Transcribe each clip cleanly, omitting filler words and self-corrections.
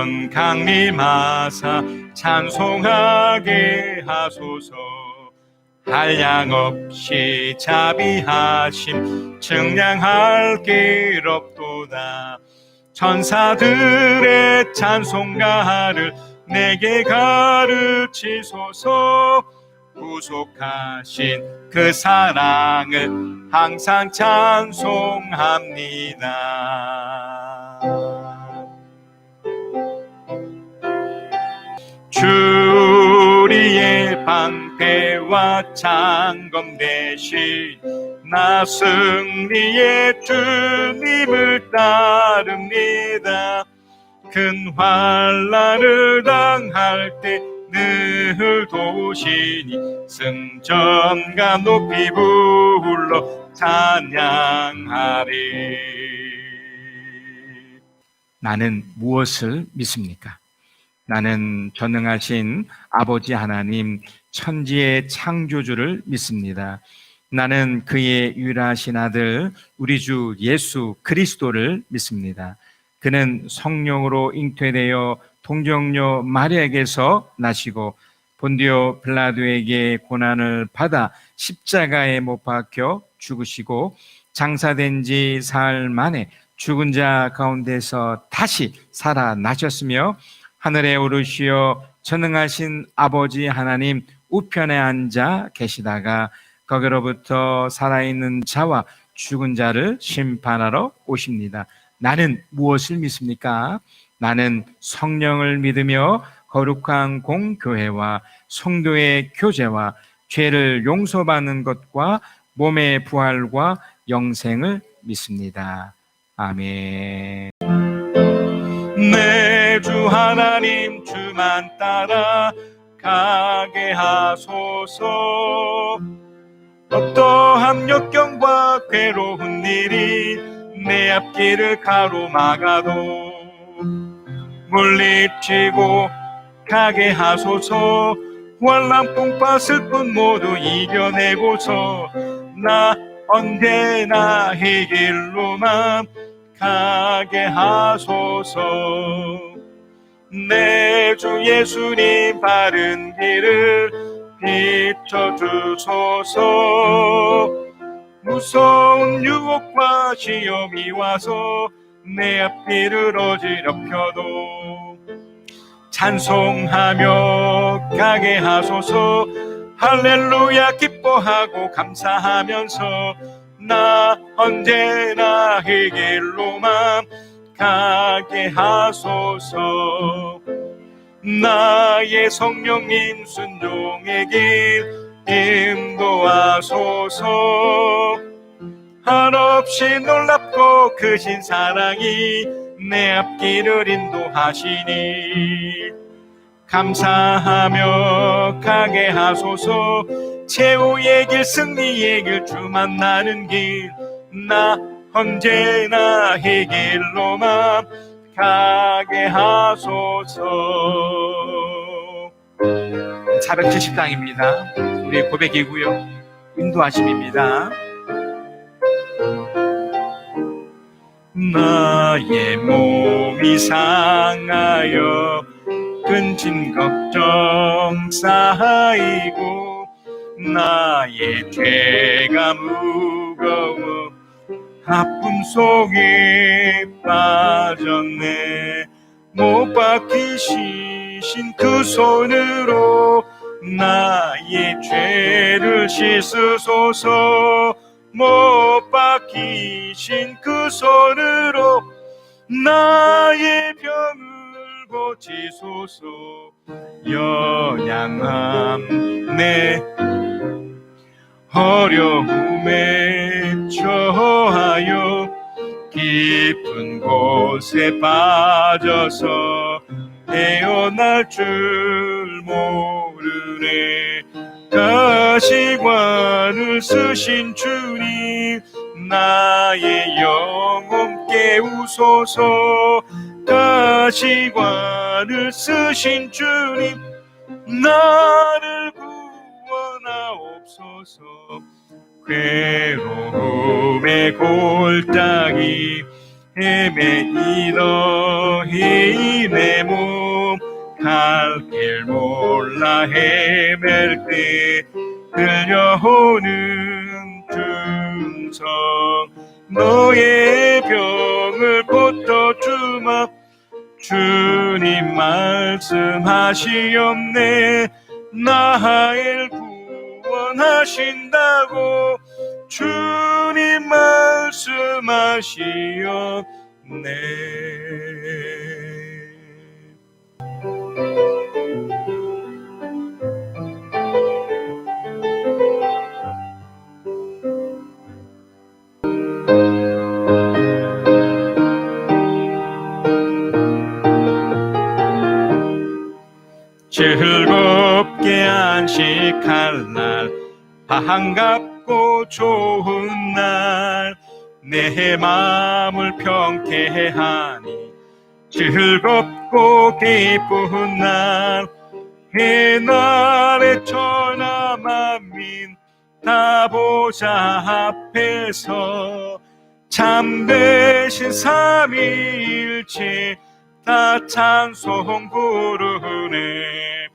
영원 강림하사 찬송하게 하소서. 한량없이 자비하심 증량할 길 없도다. 천사들의 찬송가를 내게 가르치소서. 구속하신 그 사랑을 항상 찬송합니다. 주리의 방패와 창검 대신 나 승리의 주님을 따릅니다. 큰 환난을 당할 때 늘 도우시니 승전가 높이 불러 찬양하리. 나는 무엇을 믿습니까? 나는 전능하신 아버지 하나님, 천지의 창조주를 믿습니다. 나는 그의 유일하신 아들 우리 주 예수 그리스도를 믿습니다. 그는 성령으로 잉태되어 동정녀 마리아에게서 나시고 본디오 빌라도에게 고난을 받아 십자가에 못 박혀 죽으시고 장사된 지 사흘 만에 죽은 자 가운데서 다시 살아나셨으며 하늘에 오르시어 전능하신 아버지 하나님 우편에 앉아 계시다가 거기로부터 살아있는 자와 죽은 자를 심판하러 오십니다. 나는 무엇을 믿습니까? 나는 성령을 믿으며 거룩한 공교회와 성도의 교제와 죄를 용서받는 것과 몸의 부활과 영생을 믿습니다. 아멘. 내 주 하나님 주만 따라 가게 하소서. 어떠한 역경과 괴로운 일이 내 앞길을 가로막아도 물리치고 가게 하소서. 환난풍파 슬픔 모두 이겨내고서 나 언제나 이 길로만 가게 하소서. 내 주 예수님 바른 길을 비춰주소서. 무서운 유혹과 시험이 와서 내 앞길을 어지럽혀도 찬송하며 가게 하소서. 할렐루야 기뻐하고 감사하면서 나 언제나 이 길로만 가게 하소서. 나의 성령님 순종의 길 인도하소서. 한없이 놀랍고 크신 사랑이 내 앞길을 인도하시니 감사하며 가게 하소서. 최후의 길 승리의 길 주 만나는 길 나 언제나 이 길로만 가게 하소서. 470장입니다. 우리 고백이고요, 인도하심입니다. 나의 몸이 상하여 근심 걱정 쌓이고 나의 죄가 무거워 아픔 속에 빠졌네. 못 박히신 그 손으로 나의 죄를 씻으소서. 못 박히신 그 손으로 나의 병을 고치소서. 연약함 내 어려움에 처하여 깊은 곳에 빠져서 헤어날 줄 모르네. 가시관을 쓰신 주님 나의 영혼 깨우소서. 가시관을 쓰신 주님 나를 구원하옵소서. 괴로움의 골짜기 헤매이러히 내 몸 갈 길 몰라 헤맬 때 들려오는 중성 너의 병을 고쳐주마 주님 말씀하시옵네 나를 구원하신다고 주님 말씀하시옵네. 즐겁게 안식할 날 반갑고 좋은 날 내 마음을 평케하니 즐겁고 기쁜 날 그날의 천하 만민 다 보좌 앞에서 참되신 삼위일체 다 찬송 부르네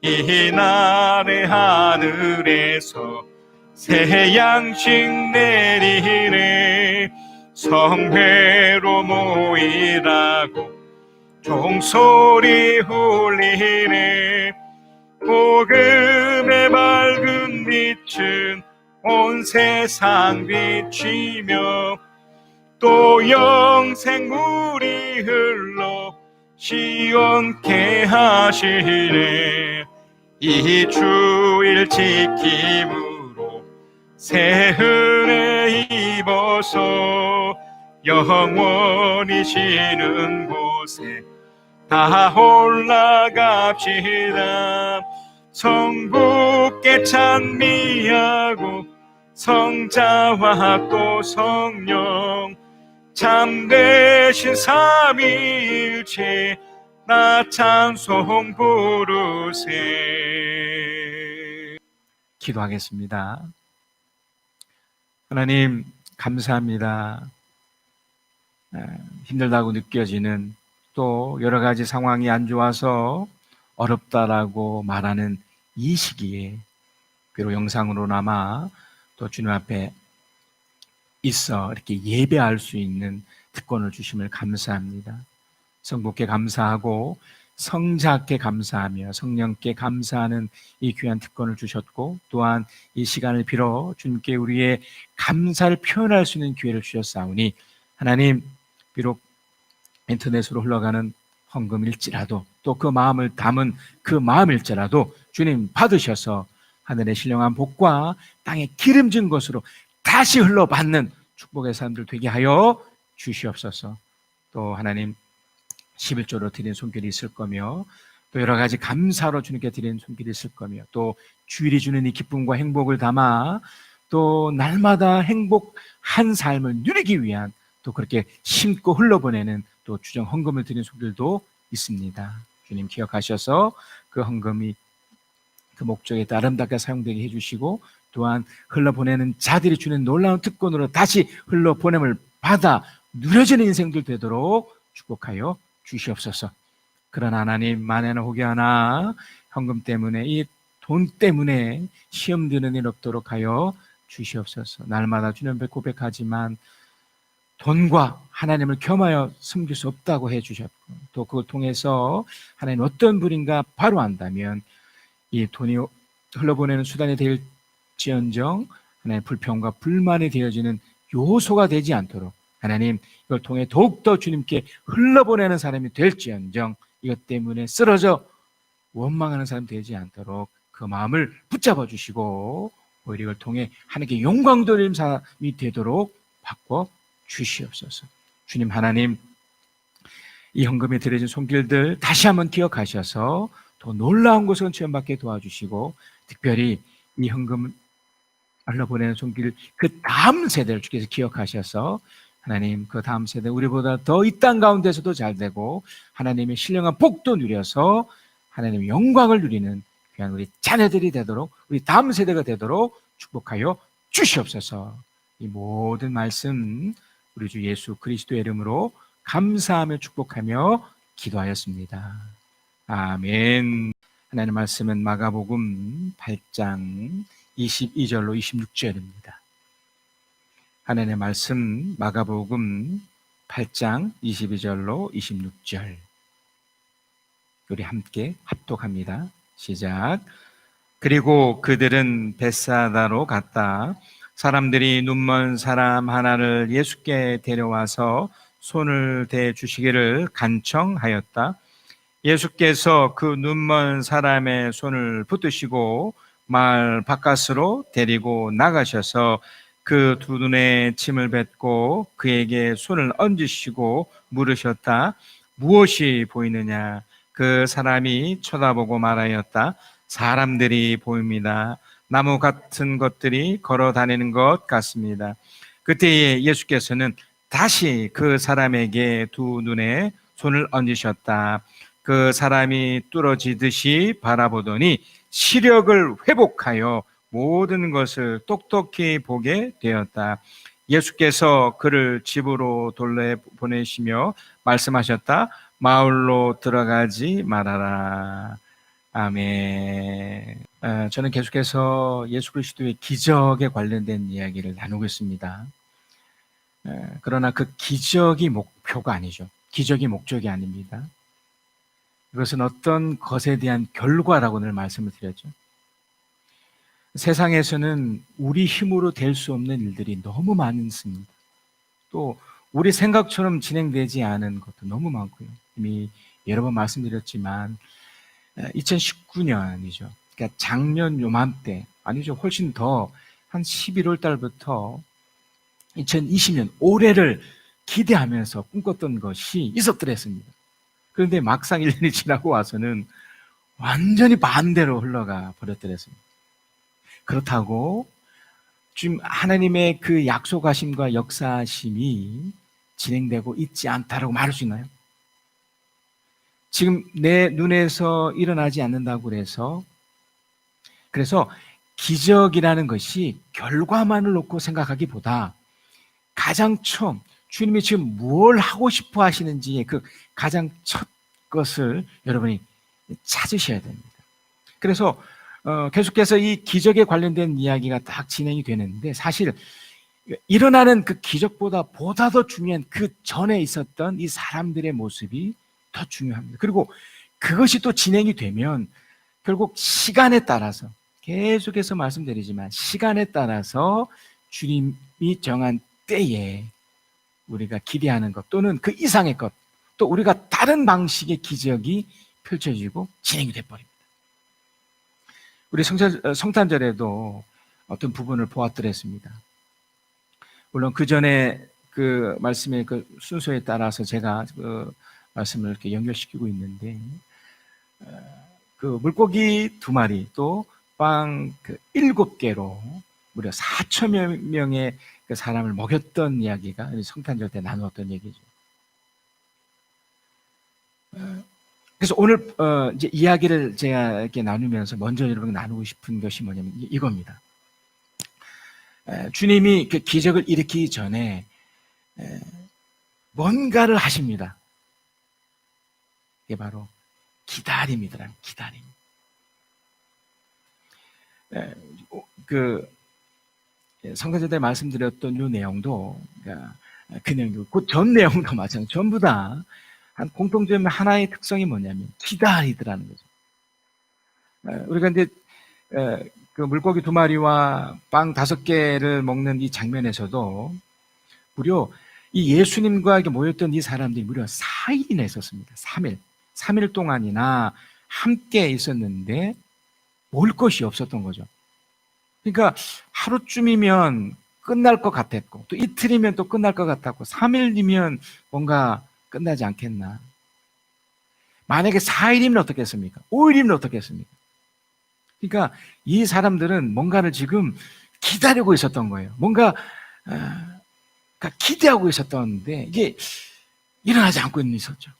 이날의 하늘에서 새 양식 내리네 성회로 모이라고 종소리 울리네 복음의 밝은 빛은 온 세상 비치며 또 영생물이 흘러 시원케 하시네 이 주일 지킴으로 새 은혜 입어서 영원히 쉬는 곳에 다 올라갑시다 성부께 찬미하고 성자와 또 성령 참되신 삼위일체 나 찬송 부르세. 기도하겠습니다. 하나님 감사합니다. 힘들다고 느껴지는 또 여러 가지 상황이 안 좋아서 어렵다라고 말하는 이 시기에 비록 영상으로나마 또 주님 앞에 있어 이렇게 예배할 수 있는 특권을 주심을 감사합니다. 성부께 감사하고 성자께 감사하며 성령께 감사하는 이 귀한 특권을 주셨고 또한 이 시간을 빌어 주님께 우리의 감사를 표현할 수 있는 기회를 주셨사오니 하나님 비록 인터넷으로 흘러가는 헌금일지라도 또 그 마음을 담은 그 마음일지라도 주님 받으셔서 하늘의 신령한 복과 땅에 기름진 것으로 다시 흘러받는 축복의 사람들 되게 하여 주시옵소서. 또 하나님 11조로 드린 손길이 있을 거며 또 여러 가지 감사로 주님께 드린 손길이 있을 거며 또 주일이 주는 이 기쁨과 행복을 담아 또 날마다 행복한 삶을 누리기 위한 또 그렇게 심고 흘러보내는 또 주정 헌금을 드린 손길도 있습니다. 주님 기억하셔서 그 헌금이 그 목적에 따라 아름답게 사용되게 해주시고 또한 흘러보내는 자들이 주는 놀라운 특권으로 다시 흘러보냄을 받아 누려지는 인생들 되도록 축복하여 주시옵소서. 그러나 하나님 만에나 혹여나 헌금 때문에 이 돈 때문에 시험 드는 일 없도록 하여 주시옵소서. 날마다 주님 앞에 고백하지만 돈과 하나님을 겸하여 섬길 수 없다고 해주셨고 또 그걸 통해서 하나님 어떤 분인가 바로 안다면 이 돈이 흘러보내는 수단이 될지언정 하나님 불평과 불만이 되어지는 요소가 되지 않도록 하나님 이걸 통해 더욱더 주님께 흘러보내는 사람이 될지언정 이것 때문에 쓰러져 원망하는 사람이 되지 않도록 그 마음을 붙잡아 주시고 오히려 이걸 통해 하나님께 영광 돌리는 사람이 되도록 바꿔 주시옵소서. 주님 하나님 이 헌금에 드려진 손길들 다시 한번 기억하셔서 더 놀라운 것을 체험받게 도와주시고 특별히 이 헌금 흘러보내는 손길 그 다음 세대를 주께서 기억하셔서 하나님 그 다음 세대 우리보다 더 이 땅 가운데서도 잘되고 하나님의 신령한 복도 누려서 하나님의 영광을 누리는 귀한 우리 자녀들이 되도록 우리 다음 세대가 되도록 축복하여 주시옵소서. 이 모든 말씀 우리 주 예수 그리스도의 이름으로 감사하며 축복하며 기도하였습니다. 아멘. 하나님의 말씀은 마가복음 8장 22절로 26절입니다. 하나님의 말씀 마가복음 8장 22절로 26절. 우리 함께 합독합니다. 시작. 그리고 그들은 벳사다로 갔다. 사람들이 눈먼 사람 하나를 예수께 데려와서 손을 대 주시기를 간청하였다. 예수께서 그 눈먼 사람의 손을 붙드시고 마을 바깥으로 데리고 나가셔서 그 두 눈에 침을 뱉고 그에게 손을 얹으시고 물으셨다. 무엇이 보이느냐? 그 사람이 쳐다보고 말하였다. 사람들이 보입니다. 나무 같은 것들이 걸어 다니는 것 같습니다. 그때에 예수께서는 다시 그 사람에게 두 눈에 손을 얹으셨다. 그 사람이 뚫어지듯이 바라보더니 시력을 회복하여 모든 것을 똑똑히 보게 되었다. 예수께서 그를 집으로 돌려보내시며 말씀하셨다. 마을로 들어가지 말아라. 아멘. 저는 계속해서 예수 그리스도의 기적에 관련된 이야기를 나누고 있습니다. 그러나 그 기적이 목표가 아니죠. 기적이 목적이 아닙니다. 이것은 어떤 것에 대한 결과라고 늘 말씀을 드렸죠. 세상에서는 우리 힘으로 될 수 없는 일들이 너무 많습니다. 또 우리 생각처럼 진행되지 않은 것도 너무 많고요. 이미 여러 번 말씀드렸지만 2019년이죠. 그러니까 작년 요맘때, 아니죠. 훨씬 더 한 11월 달부터 2020년 올해를 기대하면서 꿈꿨던 것이 있었더랬습니다. 그런데 막상 1년이 지나고 와서는 완전히 반대로 흘러가 버렸더랬습니다. 그렇다고 지금 하나님의 그 약속하심과 역사하심이 진행되고 있지 않다라고 말할 수 있나요? 지금 내 눈에서 일어나지 않는다고 그래서 기적이라는 것이 결과만을 놓고 생각하기보다 가장 처음 주님이 지금 뭘 하고 싶어 하시는지의 그 가장 첫 것을 여러분이 찾으셔야 됩니다. 그래서 계속해서 이 기적에 관련된 이야기가 딱 진행이 되는데, 사실 일어나는 그 기적보다 더 중요한 그 전에 있었던 이 사람들의 모습이 더 중요합니다. 그리고 그것이 또 진행이 되면 결국 시간에 따라서, 계속해서 말씀드리지만 시간에 따라서 주님이 정한 때에 우리가 기대하는 것 또는 그 이상의 것, 또 우리가 다른 방식의 기적이 펼쳐지고 진행이 돼버립니다. 우리 성탄절에도 어떤 부분을 보았더랬습니다. 물론 그 전에 그 말씀의 그 순서에 따라서 제가 그 말씀을 이렇게 연결시키고 있는데, 그 물고기 2마리 또 빵 7개로 무려 4천여 명의 그 사람을 먹였던 이야기가 성탄절 때 나누었던 얘기죠. 그래서 오늘 이제 이야기를 제가 이렇게 나누면서 먼저 여러분과 나누고 싶은 것이 뭐냐면 이겁니다. 주님이 그 기적을 일으키기 전에 뭔가를 하십니다. 이게 바로 기다림이더라. 기다림. 그 성탄절 때 말씀드렸던 이 내용도 그 내용이고 그 전 내용도 마찬가지. 전부 다 한 공통점 하나의 특성이 뭐냐면 기다리더라는 거죠. 우리가 이제 그 물고기 2마리와 빵 5개를 먹는 이 장면에서도 무려 이 예수님과 모였던 이 사람들이 무려 4일이나 있었습니다. 3일 동안이나 함께 있었는데 먹을 것이 없었던 거죠. 그러니까 하루쯤이면 끝날 것 같았고, 또 이틀이면 또 끝날 것 같았고, 3일이면 뭔가 끝나지 않겠나. 만약에 4일이면 어떻겠습니까? 5일이면 어떻겠습니까? 그러니까 이 사람들은 뭔가를 지금 기다리고 있었던 거예요. 뭔가 기대하고 있었던데 이게 일어나지 않고 있었죠.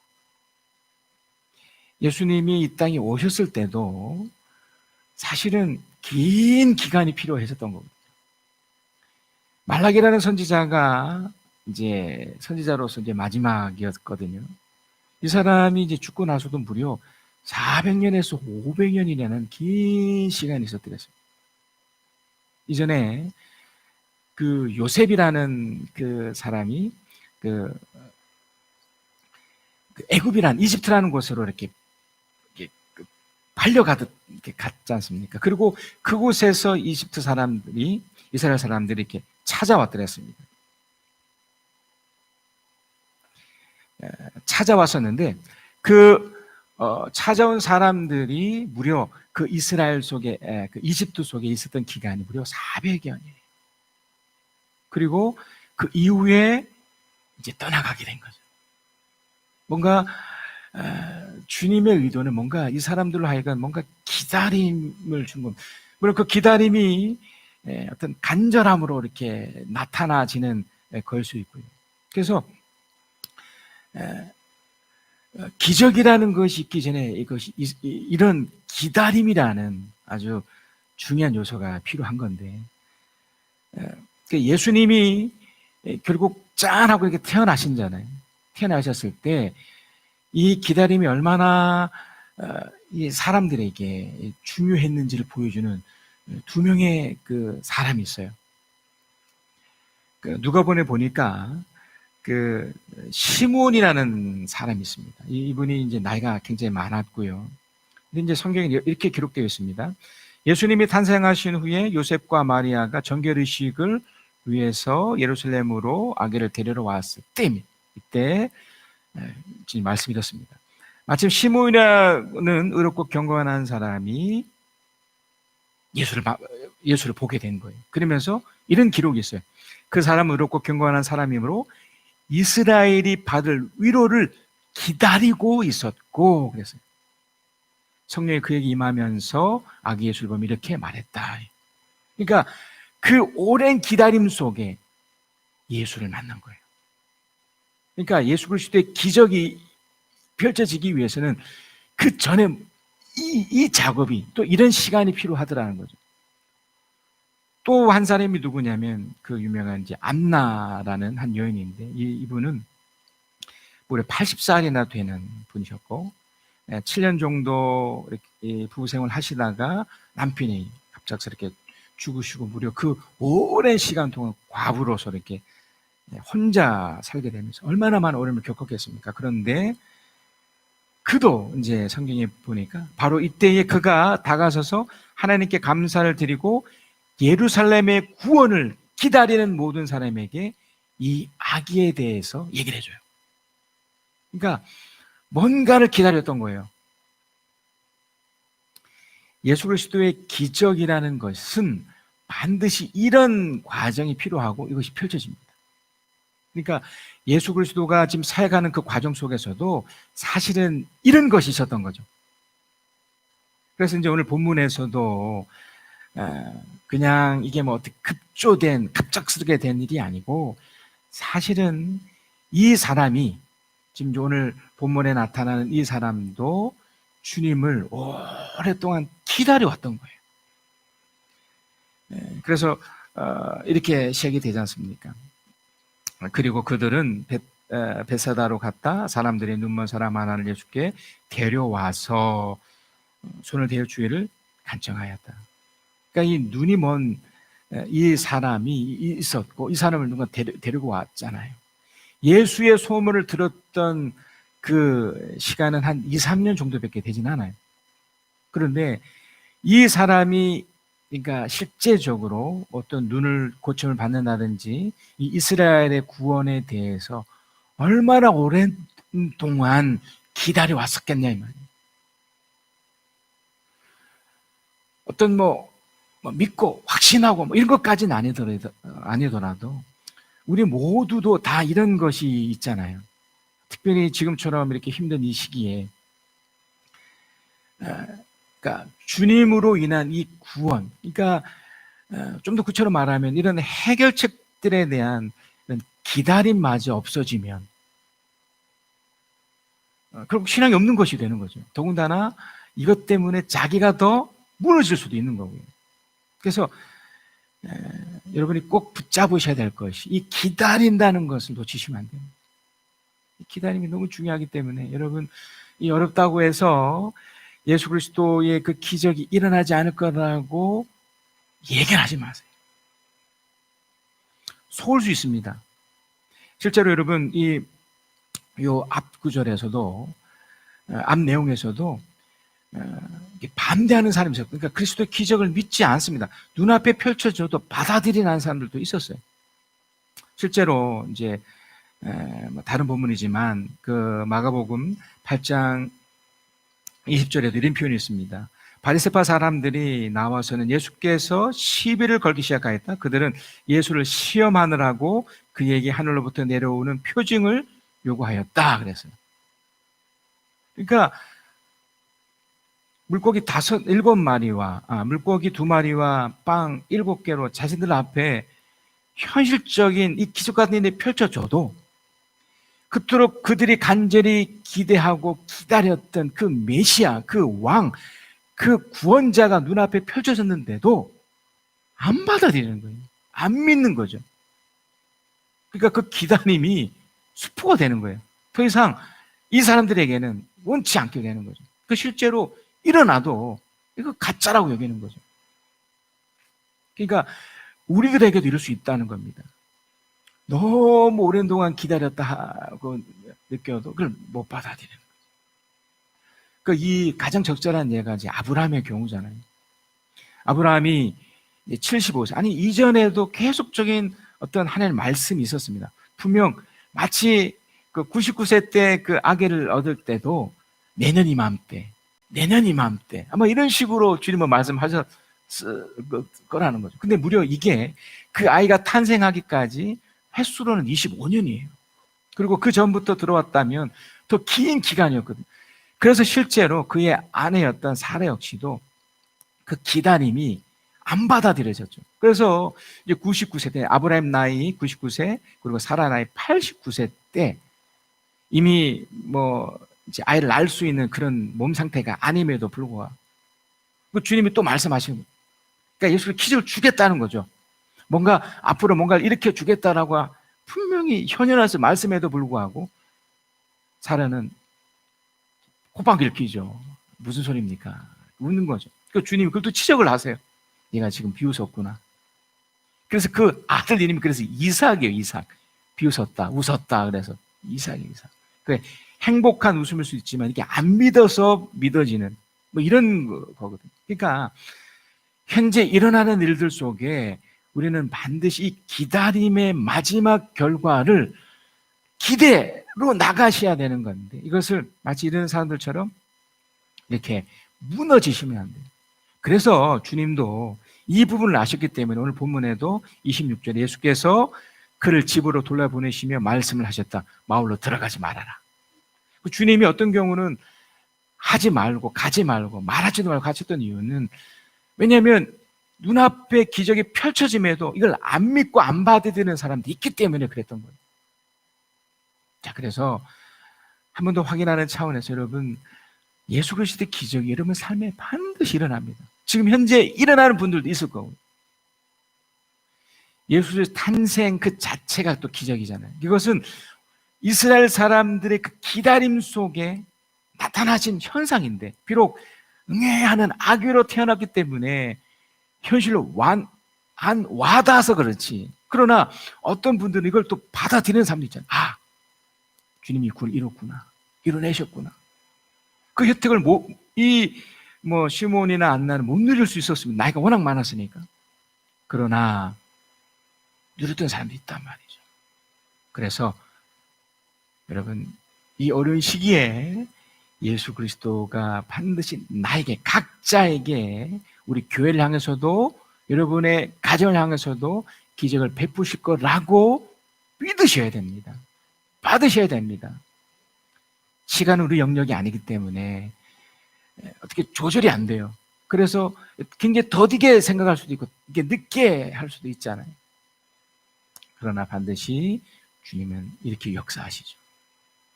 예수님이 이 땅에 오셨을 때도 사실은 긴 기간이 필요했었던 겁니다. 말라기라는 선지자가 이제 선지자로서 이제 마지막이었거든요. 이 사람이 이제 죽고 나서도 무려 400년에서 500년이라는 긴 시간이 있었더랬어요. 이전에 그 요셉이라는 그 사람이 그 애굽이란 이집트라는 곳으로 이렇게 팔려가듯 이렇게 갔지 않습니까? 그리고 그곳에서 이집트 사람들이, 이스라엘 사람들이 이렇게 찾아왔더랬습니다. 찾아왔었는데 찾아온 사람들이 무려 그 이스라엘 속에, 그 이집트 속에 있었던 기간이 무려 400여년이에요. 그리고 그 이후에 이제 떠나가게 된 거죠. 뭔가 주님의 의도는 뭔가 이 사람들로 하여금 뭔가 기다림을 준 겁니다. 물론 그 기다림이 어떤 간절함으로 이렇게 나타나지는 걸 수 있고요. 그래서 기적이라는 것이 있기 전에 이런 기다림이라는 아주 중요한 요소가 필요한 건데, 예수님이 결국 짠 하고 이렇게 태어나신잖아요. 태어나셨을 때 이 기다림이 얼마나 이 사람들에게 중요했는지를 보여주는 두 명의 그 사람이 있어요. 누가복음에 보니까 그 시므온이라는 사람이 있습니다. 이분이 이제 나이가 굉장히 많았고요. 근데 이제 성경에 이렇게 기록되어 있습니다. 예수님이 탄생하신 후에 요셉과 마리아가 정결의식을 위해서 예루살렘으로 아기를 데리러 왔을 때입니다. 이때 지금 말씀이 이렇습니다. 마침 시므온이라는 의롭고 경건한 사람이 예수를 보게 된 거예요. 그러면서 이런 기록이 있어요. 그 사람은 의롭고 경건한 사람이므로 이스라엘이 받을 위로를 기다리고 있었고, 그랬어요. 성령이 그에게 임하면서 아기 예수를 보면 이렇게 말했다. 그러니까 그 오랜 기다림 속에 예수를 만난 거예요. 그러니까 예수 그리스도의 기적이 펼쳐지기 위해서는 그 전에 이 작업이, 또 이런 시간이 필요하더라는 거죠. 또 한 사람이 누구냐면 그 유명한 이제 안나라는 한 여인인데, 이분은 무려 80살이나 되는 분이셨고 7년 정도 이렇게 부부 생활을 하시다가 남편이 갑작스럽게 죽으시고 무려 그 오랜 시간 동안 과부로서 이렇게 혼자 살게 되면서 얼마나 많은 어려움을 겪었겠습니까? 그런데 그도 이제 성경에 보니까 바로 이때에 그가 다가서서 하나님께 감사를 드리고 예루살렘의 구원을 기다리는 모든 사람에게 이 아기에 대해서 얘기를 해줘요. 그러니까 뭔가를 기다렸던 거예요. 예수 그리스도의 기적이라는 것은 반드시 이런 과정이 필요하고 이것이 펼쳐집니다. 그러니까 예수 그리스도가 지금 사역하는 그 과정 속에서도 사실은 이런 것이 있었던 거죠. 그래서 이제 오늘 본문에서도 그냥 이게 뭐 어떻게 갑작스럽게 된 일이 아니고, 사실은 이 사람이 지금 오늘 본문에 나타나는 이 사람도 주님을 오랫동안 기다려왔던 거예요. 그래서 이렇게 시작이 되지 않습니까? 그리고 그들은 벳사다로 갔다 사람들이 눈먼 사람 하나를 예수께 데려와서 손을 대어 주의를 간청하였다. 그러니까 이 눈이 먼 이 사람이 있었고, 이 사람을 누가 데리고 왔잖아요. 예수의 소문을 들었던 그 시간은 한 2, 3년 정도밖에 되진 않아요. 그런데 이 사람이 그러니까 실제적으로 어떤 눈을 고침을 받는다든지 이 이스라엘의 구원에 대해서 얼마나 오랜 동안 기다려 왔었겠냐 이 말이에요. 어떤 믿고 확신하고 이런 것까지는 아니더라도 우리 모두도 다 이런 것이 있잖아요. 특별히 지금처럼 이렇게 힘든 이 시기에 그러니까 주님으로 인한 이 구원, 그러니까 좀 더 구체로 말하면 이런 해결책들에 대한 이런 기다림마저 없어지면 결국 신앙이 없는 것이 되는 거죠. 더군다나 이것 때문에 자기가 더 무너질 수도 있는 거고요. 그래서 여러분이 꼭 붙잡으셔야 될 것이 이 기다린다는 것을 놓치시면 안 됩니다. 이 기다림이 너무 중요하기 때문에 여러분 이 어렵다고 해서 예수 그리스도의 그 기적이 일어나지 않을 거라고 예견하지 마세요. 속을 수 있습니다. 실제로 여러분 이 앞 구절에서도 앞 내용에서도 반대하는 사람이 있었어요. 그러니까 그리스도의 기적을 믿지 않습니다. 눈앞에 펼쳐져도 받아들이는 사람들도 있었어요. 실제로 이제 다른 본문이지만 그 마가복음 8장 20절에도 이런 표현이 있습니다. 바리새파 사람들이 나와서는 예수께서 시비를 걸기 시작하였다. 그들은 예수를 시험하느라고 그에게 하늘로부터 내려오는 표징을 요구하였다 그랬어요. 그러니까 물고기 7마리와 물고기 2마리와 빵 7개로 자신들 앞에 현실적인 이 기적 같은 일이 펼쳐져도 그토록 그들이 간절히 기대하고 기다렸던 그 메시아, 그 왕, 그 구원자가 눈앞에 펼쳐졌는데도 안 받아들이는 거예요. 안 믿는 거죠. 그러니까 그 기다림이 수포가 되는 거예요. 더 이상 이 사람들에게는 원치 않게 되는 거죠. 그 실제로 일어나도 이거 가짜라고 여기는 거죠. 그러니까 우리들에게도 이럴 수 있다는 겁니다. 너무 오랜 동안 기다렸다고 느껴도 그걸 못 받아들이는 거예요. 그러니까 이 가장 적절한 예가 이제 아브라함의 경우잖아요. 아브라함이 75세, 아니 이전에도 계속적인 어떤 하나님의 말씀이 있었습니다. 분명 마치 그 99세 때 그 아기를 얻을 때도 내년 이맘때 아마 이런 식으로 주님은 말씀하셨을 거라는 거죠. 근데 무려 이게 그 아이가 탄생하기까지 횟수로는 25년이에요. 그리고 그 전부터 들어왔다면 더 긴 기간이었거든요. 그래서 실제로 그의 아내였던 사라 역시도 그 기다림이 안 받아들여졌죠. 그래서 이제 99세 때 아브라함 나이 99세 그리고 사라 나이 89세 때 이미 뭐 이제 아이를 낳을 수 있는 그런 몸 상태가 아님에도 불구하고 그 주님이 또 말씀하시는 거예요. 그러니까 예수를 기적을 주겠다는 거죠. 뭔가 앞으로 뭔가를 일으켜 주겠다라고 분명히 현현해서 말씀에도 불구하고 사라는 콧방귀를 뀌죠. 무슨 소리입니까? 웃는 거죠. 그 주님이 그걸 또 지적을 하세요. 얘가 지금 비웃었구나. 그래서 그 아들 이름이 그래서 이삭이에요. 이삭. 비웃었다, 웃었다. 그래서 이삭이에요. 이삭. 그 행복한 웃음일 수 있지만 이게 안 믿어서 믿어지는 뭐 이런 거거든요. 그러니까 현재 일어나는 일들 속에 우리는 반드시 이 기다림의 마지막 결과를 기대로 나가셔야 되는 건데 이것을 마치 이런 사람들처럼 이렇게 무너지시면 안 돼요. 그래서 주님도 이 부분을 아셨기 때문에 오늘 본문에도 26절에 예수께서 그를 집으로 돌려보내시며 말씀을 하셨다. 마을로 들어가지 말아라. 주님이 어떤 경우는 하지 말고 가지 말고 말하지도 말고 가셨던 이유는 왜냐하면 눈앞에 기적이 펼쳐짐에도 이걸 안 믿고 안 받아들이는 사람들이 있기 때문에 그랬던 거예요. 자, 그래서 한 번 더 확인하는 차원에서 여러분 예수 그리스도의 기적이 여러분 삶에 반드시 일어납니다. 지금 현재 일어나는 분들도 있을 거고 예수 그리스도의 탄생 그 자체가 또 기적이잖아요. 이것은 이스라엘 사람들의 그 기다림 속에 나타나신 현상인데 비록 응애하는 아기로 태어났기 때문에 현실로 안 와닿아서 그렇지. 그러나 어떤 분들은 이걸 또 받아들이는 사람도 있잖아요. 아, 주님이 그걸 이뤘구나. 이뤄내셨구나. 그 혜택을 시몬이나 안나는 못 누릴 수 있었습니다. 나이가 워낙 많았으니까. 그러나 누렸던 사람도 있단 말이죠. 그래서 여러분 이 어려운 시기에 예수 그리스도가 반드시 나에게 각자에게 우리 교회를 향해서도 여러분의 가정을 향해서도 기적을 베푸실 거라고 믿으셔야 됩니다. 받으셔야 됩니다. 시간은 우리 영역이 아니기 때문에 어떻게 조절이 안 돼요. 그래서 굉장히 더디게 생각할 수도 있고 이게 늦게 할 수도 있잖아요. 그러나 반드시 주님은 이렇게 역사하시죠.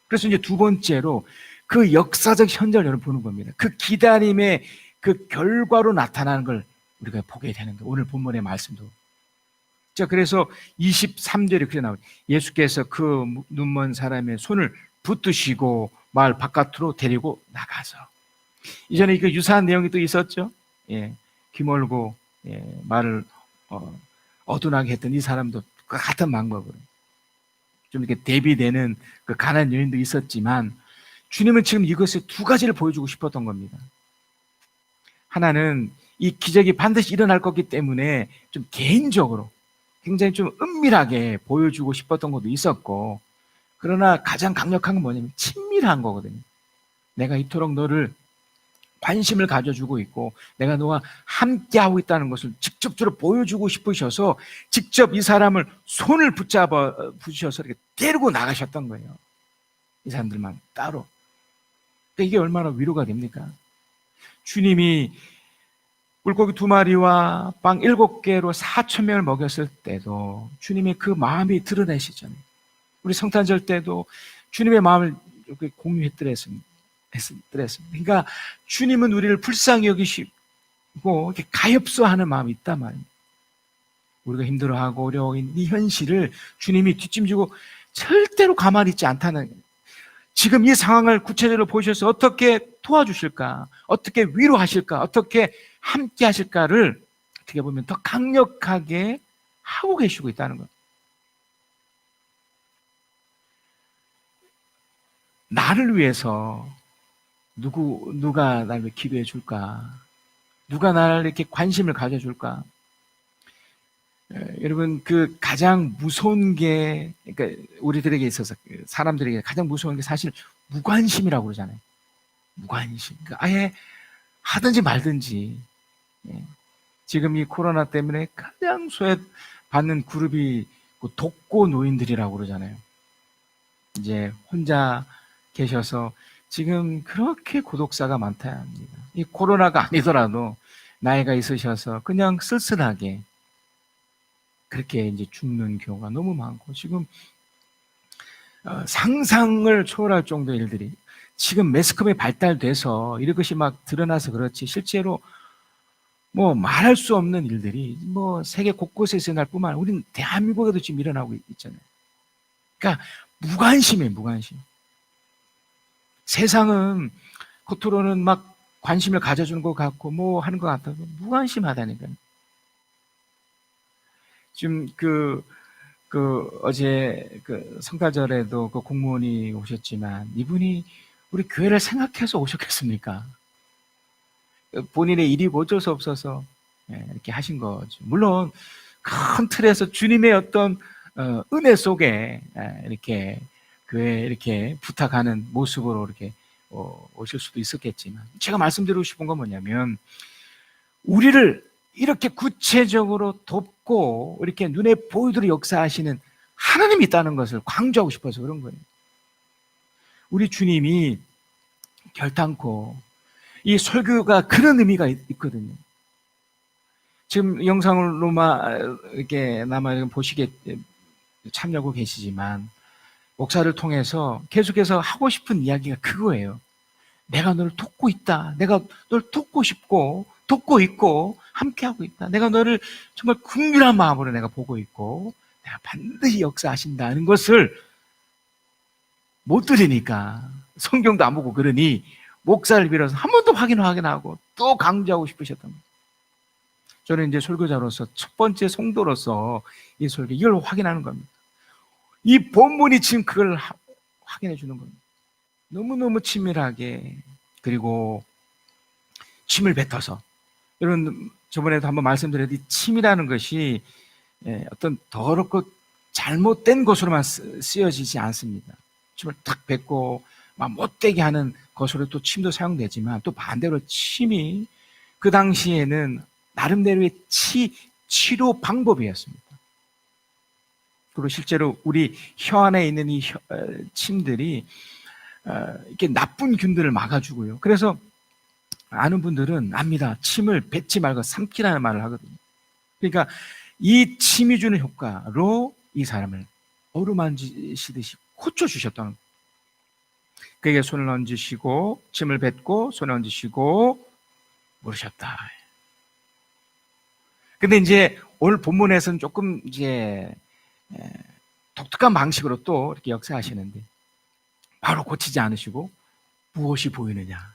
그래서 이제 두 번째로 그 역사적 현장을 여러분 보는 겁니다. 그 기다림의 그 결과로 나타나는 걸 우리가 보게 되는 거예요. 오늘 본문의 말씀도 자, 그래서 23절에 그렇게 나와요. 예수께서 그 눈먼 사람의 손을 붙드시고 마을 바깥으로 데리고 나가서. 이전에 그 유사한 내용이 또 있었죠. 예, 귀멀고 말을 어둔하게 했던 이 사람도 그 같은 방법으로 좀 이렇게 대비되는 그 가난한 여인도 있었지만, 주님은 지금 이것을 두 가지를 보여주고 싶었던 겁니다. 하나는 이 기적이 반드시 일어날 거기 때문에 좀 개인적으로 굉장히 좀 은밀하게 보여주고 싶었던 것도 있었고, 그러나 가장 강력한 건 뭐냐면 친밀한 거거든요. 내가 이토록 너를 관심을 가져주고 있고 내가 너와 함께하고 있다는 것을 직접적으로 보여주고 싶으셔서 직접 이 사람을 손을 붙여서 이렇게 데리고 나가셨던 거예요. 이 사람들만 따로. 그러니까 이게 얼마나 위로가 됩니까? 주님이 물고기 2마리와 빵 7개로 4,000명을 먹였을 때도 주님의 그 마음이 드러내시잖아요. 우리 성탄절 때도 주님의 마음을 이렇게 공유했더랬습니다. 그러니까 주님은 우리를 불쌍히 여기시고 이렇게 가엾어하는 마음이 있단 말입니다. 우리가 힘들어하고 어려운 이 현실을 주님이 뒷짐지고 절대로 가만히 있지 않다는, 지금 이 상황을 구체적으로 보셔서 어떻게 도와주실까, 어떻게 위로하실까, 어떻게 함께 하실까를 어떻게 보면 더 강력하게 하고 계시고 있다는 것. 나를 위해서 누가 나를 위해 기도해 줄까? 누가 나를 이렇게 관심을 가져줄까? 여러분, 그 가장 무서운 게, 그러니까 우리들에게 있어서 사람들에게 가장 무서운 게 사실 무관심이라고 그러잖아요. 무관심. 그러니까 아예 하든지 말든지. 지금 이 코로나 때문에 가장 소외받는 그룹이 독거 노인들이라고 그러잖아요. 이제 혼자 계셔서 지금 그렇게 고독사가 많다 합니다. 이 코로나가 아니더라도 나이가 있으셔서 그냥 쓸쓸하게 그렇게 이제 죽는 경우가 너무 많고, 지금 상상을 초월할 정도의 일들이 지금 매스컴이 발달돼서 이것이 막 드러나서 그렇지, 실제로 뭐 말할 수 없는 일들이 뭐 세계 곳곳에서 일어날 뿐만 아니라 우리는 대한민국에도 지금 일어나고 있잖아요. 그러니까 무관심이에요, 무관심. 세상은 겉으로는 막 관심을 가져주는 것 같고 뭐 하는 것 같아도 무관심하다니까요. 지금 어제 성탄절에도 그 공무원이 오셨지만 이분이 우리 교회를 생각해서 오셨겠습니까? 본인의 일이 어쩔 수 없어서 이렇게 하신 거죠. 물론 큰 틀에서 주님의 어떤 은혜 속에 이렇게 교회에 이렇게 부탁하는 모습으로 이렇게 오실 수도 있었겠지만, 제가 말씀드리고 싶은 건 뭐냐면 우리를 이렇게 구체적으로 돕고 이렇게 눈에 보이도록 역사하시는 하나님이 있다는 것을 강조하고 싶어서 그런 거예요. 우리 주님이 결단코 이 설교가 그런 의미가 있거든요. 지금 영상으로만 이렇게 남아 보시게 참여하고 계시지만 목사를 통해서 계속해서 하고 싶은 이야기가 그거예요. 내가 너를 돕고 있다. 내가 널 돕고 싶고 돕고 있고 함께하고 있다. 내가 너를 정말 긍휼한 마음으로 내가 보고 있고 내가 반드시 역사하신다는 것을 못 들으니까 성경도 안 보고 그러니 목사를 빌어서 한 번 더 확인하고 또 강조하고 싶으셨던 거예요. 저는 이제 설교자로서 첫 번째 성도로서 이 설교 이걸 확인하는 겁니다. 이 본문이 지금 그걸 확인해 주는 겁니다. 너무너무 친밀하게, 그리고 침을 뱉어서. 여러분, 저번에도 한번 말씀드렸듯이 침이라는 것이 어떤 더럽고 잘못된 것으로만 쓰여지지 않습니다. 침을 탁 뱉고 막 못되게 하는 것으로 또 침도 사용되지만, 또 반대로 침이 그 당시에는 나름대로의 치료 방법이었습니다. 그리고 실제로 우리 혀 안에 있는 이 침들이 이렇게 나쁜 균들을 막아주고요. 그래서 아는 분들은 압니다. 침을 뱉지 말고 삼키라는 말을 하거든요. 그러니까 이 침이 주는 효과로 이 사람을 어루만지시듯이 고쳐주셨다는 거예요. 그에게 손을 얹으시고 침을 뱉고 손을 얹으시고 물으셨다. 근데 이제 오늘 본문에서는 조금 이제 독특한 방식으로 또 이렇게 역사하시는데 바로 고치지 않으시고 무엇이 보이느냐.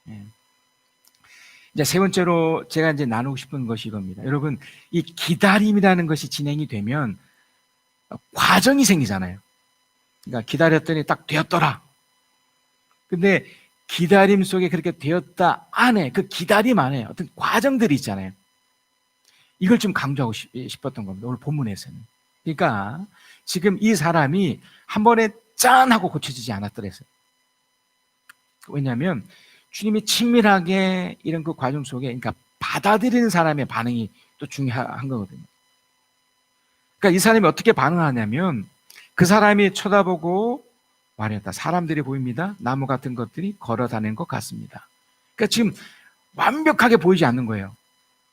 예. 이제 세 번째로 제가 이제 나누고 싶은 것이 이겁니다. 여러분, 이 기다림이라는 것이 진행이 되면 과정이 생기잖아요. 그러니까 기다렸더니 딱 되었더라. 근데 기다림 속에 그렇게 되었다 안에, 그 기다림 안에 어떤 과정들이 있잖아요. 이걸 좀 강조하고 싶었던 겁니다. 오늘 본문에서는. 그러니까 지금 이 사람이 한 번에 짠 하고 고쳐지지 않았더랬어요. 왜냐하면 주님이 친밀하게 이런 그 과정 속에, 그러니까 받아들이는 사람의 반응이 또 중요한 거거든요. 그러니까 이 사람이 어떻게 반응하냐면 그 사람이 쳐다보고 말했다. 사람들이 보입니다. 나무 같은 것들이 걸어 다니는 것 같습니다. 그러니까 지금 완벽하게 보이지 않는 거예요.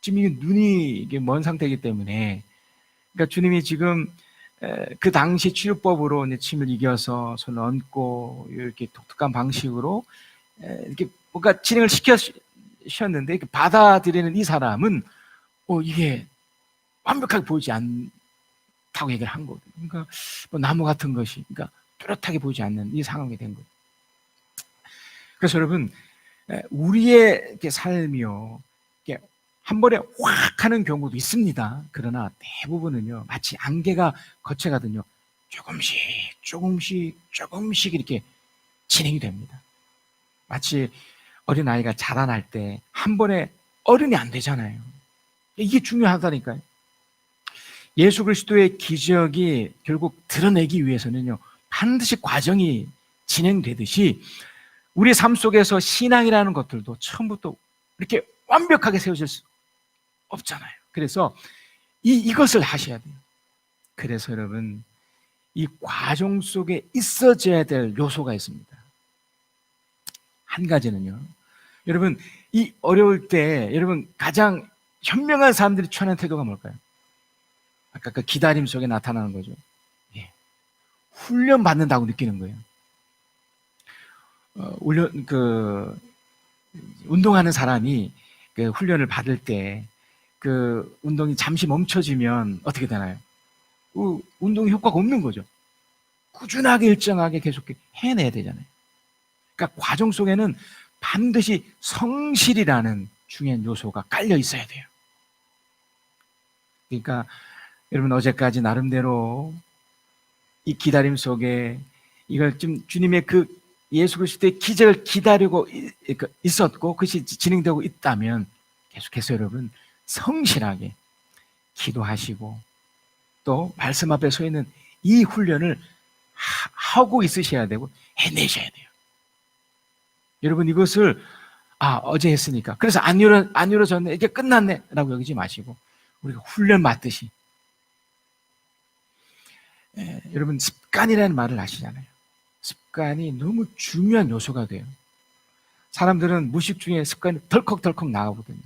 지금 이게 눈이 이게 먼 상태이기 때문에. 그러니까 주님이 지금 그 당시 치료법으로 이제 침을 이겨서 손을 얹고 이렇게 독특한 방식으로 이렇게 뭔가 진행을 시켰는데 이렇게 받아들이는 이 사람은 이게 완벽하게 보이지 않다고 얘기를 한 거거든요. 그러니까 뭐 나무 같은 것이, 그러니까 뚜렷하게 보이지 않는 이 상황이 된 거예요. 그래서 여러분, 우리의 이렇게 삶이요, 이렇게 한 번에 확 하는 경우도 있습니다. 그러나 대부분은요, 마치 안개가 거쳐가든요, 조금씩 이렇게 진행이 됩니다. 마치 어린아이가 자라날 때 한 번에 어른이 안 되잖아요. 이게 중요하다니까요. 예수 그리스도의 기적이 결국 드러내기 위해서는요, 반드시 과정이 진행되듯이 우리 삶 속에서 신앙이라는 것들도 처음부터 이렇게 완벽하게 세워질 수 없잖아요. 그래서 이것을 하셔야 돼요. 그래서 여러분, 이 과정 속에 있어져야 될 요소가 있습니다. 한 가지는요, 여러분, 이 어려울 때 여러분 가장 현명한 사람들이 취하는 태도가 뭘까요? 아까 그 기다림 속에 나타나는 거죠. 예. 훈련 받는다고 느끼는 거예요. 운동하는 사람이 그 훈련을 받을 때 그 운동이 잠시 멈춰지면 어떻게 되나요? 운동 효과가 없는 거죠. 꾸준하게 일정하게 계속 해내야 되잖아요. 그러니까 과정 속에는 반드시 성실이라는 중요한 요소가 깔려 있어야 돼요. 그러니까 여러분, 어제까지 나름대로 이 기다림 속에 이걸 좀 주님의 그 예수 그리스도의 기적을 기다리고 있었고 그것이 진행되고 있다면 계속해서 여러분 성실하게 기도하시고 또 말씀 앞에 서 있는 이 훈련을 하고 있으셔야 되고 해내셔야 돼요. 여러분, 이것을 어제 했으니까 그래서 안 이루어졌네, 이제 끝났네 라고 여기지 마시고 우리가 훈련 맞듯이 여러분, 습관이라는 말을 아시잖아요. 습관이 너무 중요한 요소가 돼요. 사람들은 무의식 중에 습관이 덜컥덜컥 나가거든요.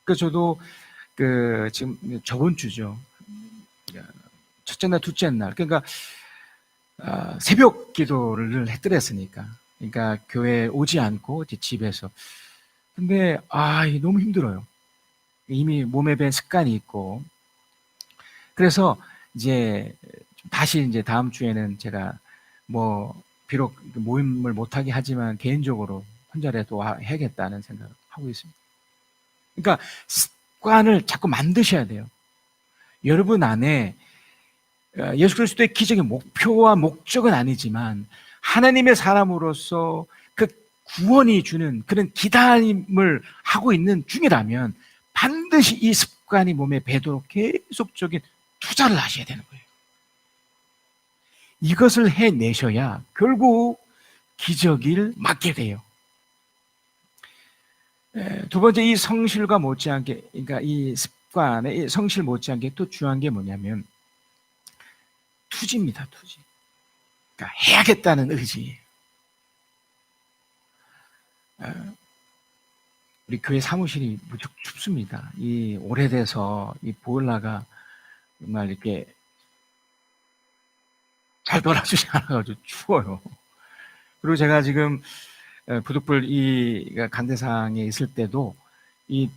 그래서 저도 지금 저번 주죠, 첫째 날 둘째 날, 그러니까 새벽 기도를 했더랬으니까, 그러니까 교회에 오지 않고 이제 집에서. 근데 너무 힘들어요. 이미 몸에 밴 습관이 있고. 그래서 이제 다시 이제 다음 주에는 제가 비록 모임을 못하게 하지만 개인적으로 혼자라도 해야겠다는 생각을 하고 있습니다. 그러니까 습관을 자꾸 만드셔야 돼요. 여러분 안에 예수 그리스도의 기적의 목표와 목적은 아니지만 하나님의 사람으로서 그 구원이 주는 그런 기다림을 하고 있는 중이라면 반드시 이 습관이 몸에 배도록 계속적인 투자를 하셔야 되는 거예요. 이것을 해내셔야 결국 기적을 맞게 돼요. 두 번째, 이 성실과 못지않게, 그러니까 이 습관의 이 성실 못지않게 또 중요한 게 뭐냐면 투지입니다. 투지. 그러니까 해야겠다는 의지예요. 우리 교회 사무실이 무척 춥습니다. 이 오래돼서 이 보일러가 정말 이렇게 잘 돌아주지 않아가지고 추워요. 그리고 제가 지금 부득불 이 강대상에 있을 때도 이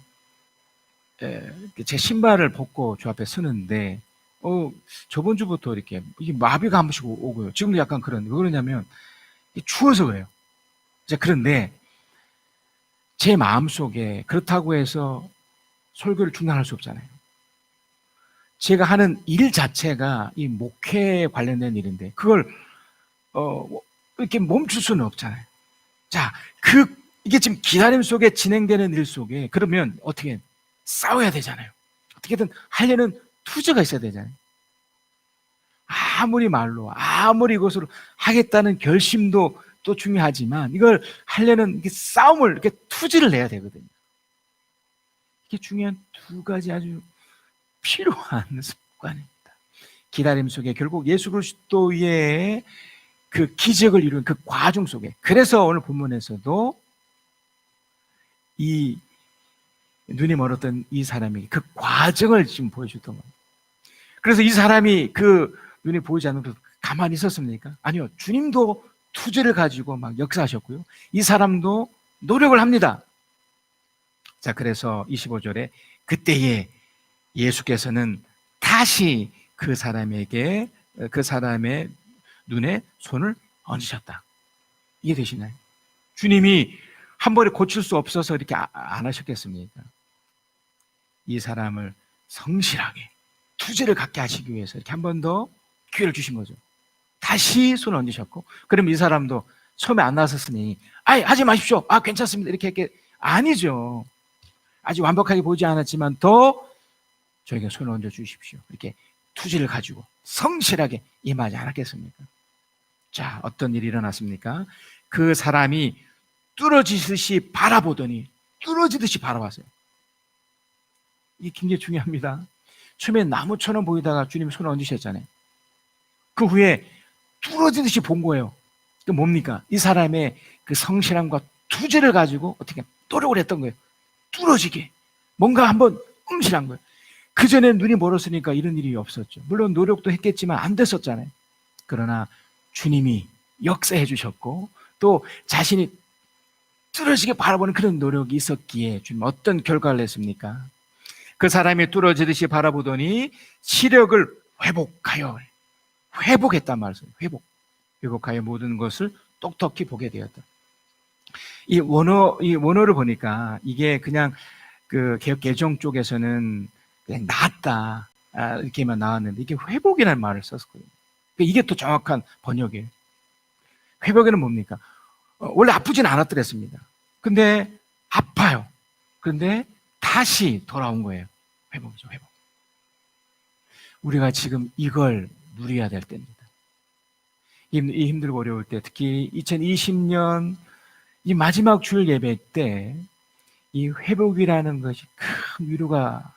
제 신발을 벗고 주 앞에 서는데 저번 주부터 이렇게 이게 마비가 한 번씩 오고요. 지금도 약간 그런 왜 그러냐면 추워서 그래요. 자, 그런데 제 마음속에 그렇다고 해서 설교를 중단할 수 없잖아요. 제가 하는 일 자체가 이 목회에 관련된 일인데 그걸 이렇게 멈출 수는 없잖아요. 자, 이게 지금 기다림 속에 진행되는 일 속에 그러면 어떻게 싸워야 되잖아요. 어떻게든 하려는 투지가 있어야 되잖아요. 아무리 말로 아무리 이것으로 하겠다는 결심도 또 중요하지만 이걸 하려는 이렇게 싸움을 이렇게 투지를 내야 되거든요. 이게 중요한 두 가지 아주 필요한 습관입니다. 기다림 속에 결국 예수 그리스도의 그 기적을 이룬 그 과정 속에 그래서 오늘 본문에서도 이 눈이 멀었던 이 사람이 그 과정을 지금 보여줬던 겁니다. 그래서 이 사람이 그 눈이 보이지 않는 가만히 있었습니까? 아니요. 주님도 투지를 가지고 막 역사하셨고요. 이 사람도 노력을 합니다. 자, 그래서 25절에 그때에 예수께서는 다시 그 사람의 눈에 손을 얹으셨다. 이해되시나요? 주님이 한 번에 고칠 수 없어서 이렇게 안 하셨겠습니까? 이 사람을 성실하게 투지를 갖게 하시기 위해서 이렇게 한 번 더 기회를 주신 거죠. 다시 손을 얹으셨고, 그럼 이 사람도 처음에 안 나섰으니 하지 마십시오. 괜찮습니다. 이렇게 아니죠. 아직 완벽하게 보지 않았지만 더 저에게 손을 얹어 주십시오. 이렇게 투지를 가지고 성실하게 임하지 않았겠습니까? 자, 어떤 일이 일어났습니까? 그 사람이 뚫어지듯이 바라보더니 뚫어지듯이 바라봤어요. 이게 굉장히 중요합니다. 처음에 나무처럼 보이다가 주님이 손을 얹으셨잖아요. 그 후에 뚫어지듯이 본 거예요. 그 뭡니까? 이 사람의 그 성실함과 투지를 가지고 어떻게 노력을 했던 거예요. 뚫어지게 뭔가 한번 응실한 거예요. 그전에 눈이 멀었으니까 이런 일이 없었죠. 물론 노력도 했겠지만 안 됐었잖아요. 그러나 주님이 역사해 주셨고 또 자신이 뚫어지게 바라보는 그런 노력이 있었기에 주님 어떤 결과를 냈습니까? 그 사람이 뚫어지듯이 바라보더니 시력을 회복했단 말이에요. 회복하여 모든 것을 똑똑히 보게 되었다. 이 원어를 보니까 이게 그냥 그 개정 쪽에서는 그냥 낫다 이렇게만 나왔는데 이게 회복이라는 말을 썼거든요. 이게 또 정확한 번역이에요. 회복에는 뭡니까? 원래 아프진 않았더랬습니다. 근데 아파요. 그런데 다시 돌아온 거예요. 회복이죠, 회복. 우리가 지금 이걸 누려야 될 때입니다. 이 힘들고 어려울 때, 특히 2020년 이 마지막 주일 예배 때 이 회복이라는 것이 큰 위로가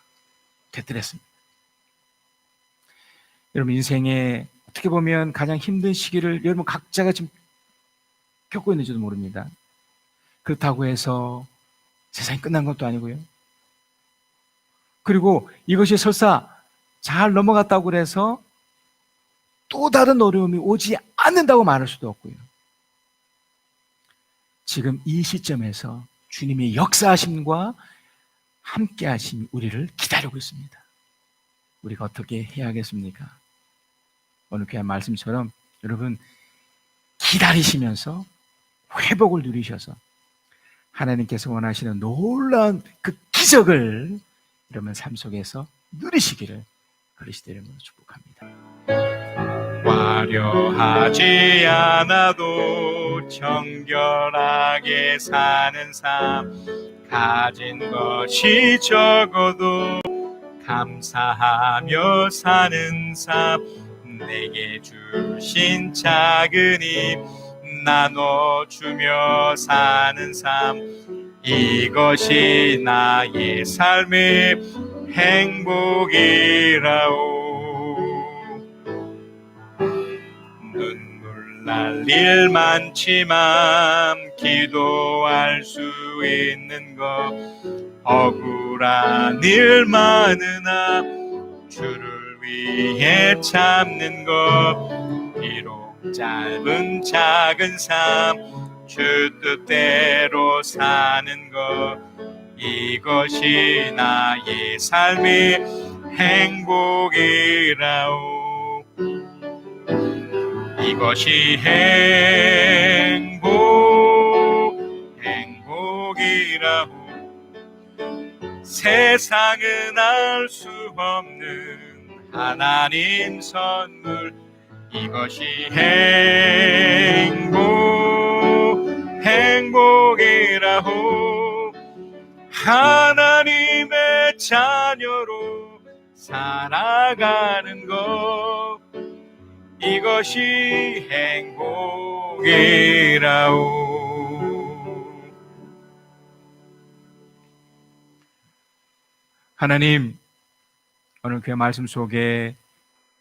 되더랬습니다. 여러분 인생에 어떻게 보면 가장 힘든 시기를 여러분 각자가 지금 겪고 있는지도 모릅니다. 그렇다고 해서 세상이 끝난 것도 아니고요. 그리고 이것이 설사 잘 넘어갔다고 해서 또 다른 어려움이 오지 않는다고 말할 수도 없고요. 지금 이 시점에서 주님의 역사하심과 함께하심이 우리를 기다리고 있습니다. 우리가 어떻게 해야 하겠습니까? 오늘 귀한 말씀처럼 여러분 기다리시면서 회복을 누리셔서 하나님께서 원하시는 놀라운 그 기적을 여러분 삶 속에서 누리시기를 그리스도 이름으로 축복합니다. 화려하지 않아도 정결하게 사는 삶, 가진 것이 적어도 감사하며 사는 삶, 내게 주신 작은 힘 나눠주며 사는 삶, 이것이 나의 삶의 행복이라오. 눈물 날 일 많지만 기도할 수 있는 것, 억울한 일 많으나 주를 위해 참는 것, 비록 짧은 작은 삶 주 뜻대로 사는 것, 이것이 나의 삶의 행복이라오. 이것이 행복이라오. 세상은 알 수 없는 하나님 선물. 이것이 행복이라오. 하나님의 자녀로 살아가는 것, 이것이 행복이라오. 하나님, 오늘 그 말씀 속에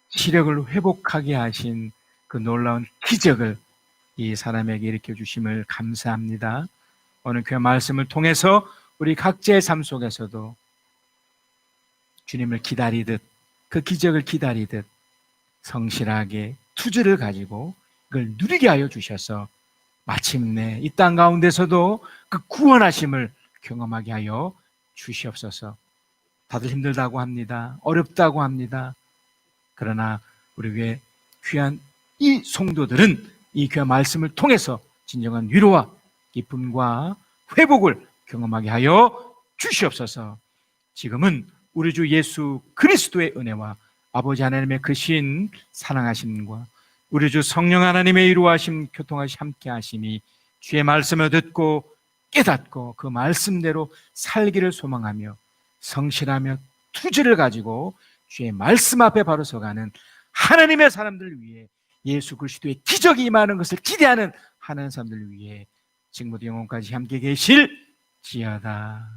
시력을 회복하게 하신 그 놀라운 기적을 이 사람에게 일으켜 주심을 감사합니다. 오늘 그 말씀을 통해서 우리 각자의 삶 속에서도 주님을 기다리듯, 그 기적을 기다리듯 성실하게 투지를 가지고 그걸 누리게 하여 주셔서 마침내 이 땅 가운데서도 그 구원하심을 경험하게 하여 주시옵소서. 다들 힘들다고 합니다. 어렵다고 합니다. 그러나 우리 위에 귀한 이 성도들은 이 귀한 말씀을 통해서 진정한 위로와 기쁨과 회복을 경험하게 하여 주시옵소서. 지금은 우리 주 예수 그리스도의 은혜와 아버지 하나님의 크신 사랑하심과 우리 주 성령 하나님의 이루하심, 교통하심, 함께 하심이 주의 말씀을 듣고 깨닫고 그 말씀대로 살기를 소망하며 성실하며 투지를 가지고 주의 말씀 앞에 바로 서가는 하나님의 사람들을 위해, 예수 그리스도의 기적이 임하는 것을 기대하는 하나님의 사람들을 위해 지금부터 영원까지 함께 계실지어다.